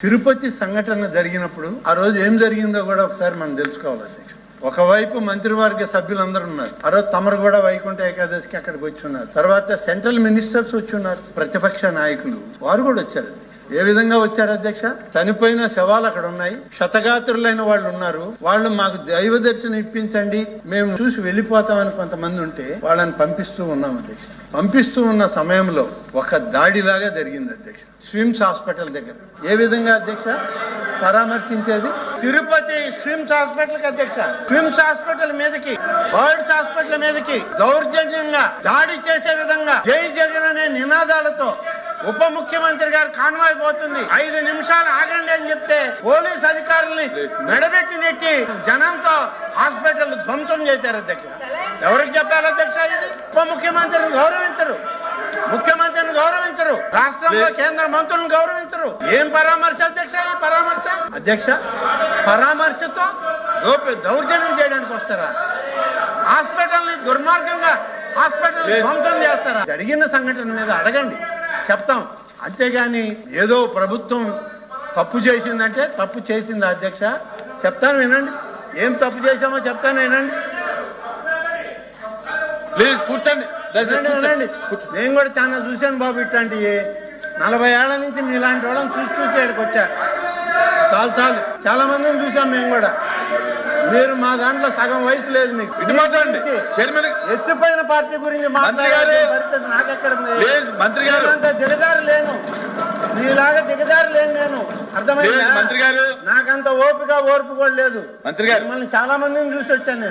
తిరుపతి సంఘటన జరిగినప్పుడు ఆ రోజు ఏం జరిగిందో కూడా ఒకసారి మనం తెలుసుకోవాలి అధ్యక్ష. ఒకవైపు మంత్రివర్గ సభ్యులందరూ ఉన్నారు. ఆ రోజు తమరు కూడా వైకుంఠ ఏకాదశికి అక్కడికి వచ్చి ఉన్నారు. తర్వాత సెంట్రల్ మినిస్టర్స్ వచ్చి ఉన్నారు. ప్రతిపక్ష నాయకులు వారు కూడా వచ్చారు అధ్యక్ష. ఏ విధంగా వచ్చారు అధ్యక్ష? చనిపోయిన శవాలు అక్కడ ఉన్నాయి, క్షతగాత్రులైన వాళ్ళు ఉన్నారు. వాళ్ళు మాకు దైవ దర్శనం ఇప్పించండి, మేము చూసి వెళ్ళిపోతామని కొంతమంది ఉంటే వాళ్ళని పంపిస్తూ ఉన్నాం అధ్యక్ష. పంపిస్తూ ఉన్న సమయంలో ఒక దాడిలాగా జరిగింది అధ్యక్ష. స్విమ్స్ హాస్పిటల్ దగ్గర ఏ విధంగా అధ్యక్ష పరామర్శించేది? తిరుపతి స్విమ్స్ హాస్పిటల్ కి అధ్యక్ష, స్విమ్స్ హాస్పిటల్ మీదకి, బర్డ్స్ హాస్పిటల్ మీదకి దౌర్జన్యంగా దాడి చేసే విధంగా జై జగన్ అనే నినాదాలతో ఉప ముఖ్యమంత్రి గారు కాన్వాయ్ పోతుంది. 5 నిమిషాలు ఆగండి అని చెప్తే పోలీస్ అధికారుల్ని మెడబెట్టి నెట్టి జనంతో హాస్పిటల్ ధ్వంసం చేశారు అధ్యక్ష. ఎవరికి చెప్పాలి అధ్యక్ష? ఇది ఉప ముఖ్యమంత్రిని గౌరవించరు, ముఖ్యమంత్రిని గౌరవించరు, రాష్ట్రంలో కేంద్ర మంత్రులను గౌరవించరు. ఏం పరామర్శ అధ్యక్ష? ఈ పరామర్శ అధ్యక్ష, పరామర్శతో దౌర్జన్యం చేయడానికి వస్తారా? హాస్పిటల్ ని దుర్మార్గంగా హాస్పిటల్ ధ్వంసం చేస్తారా? జరిగిన సంఘటన మీద అడగండి, చెప్తాం. అంతేగాని ఏదో ప్రభుత్వం తప్పు చేసిందంటే తప్పు చేసింది అధ్యక్ష, చెప్తాను వినండి. ఏం తప్పు చేశామో చెప్తాను వినండి. ప్లీజ్ కూర్చోండి, వినండి. నేను కూడా చాలా చూశాను బాబు, ఇట్లాంటి 40 ఏళ్ల నుంచి మీలాంటి వాళ్ళని చూసి ఇక్కడికి వచ్చా. చాలు చాలా మందిని చూసాం మేము కూడా. మీరు మా దాంట్లో సగం వయసు లేదు మీకు. ఎత్తిపోయిన పార్టీ గురించి మాట్లాడే పరిస్థితి నాకెక్కడ మంత్రి గారు దిగజారు లేను, మీలాగా దిగజారు లేను నేను. అర్థమైంది? మంత్రి గారు నాకంత ఓపిక ఓర్పు కూడా లేదు. మంత్రి గారు మిమ్మల్ని చాలా మందిని చూసి వచ్చాను నేను.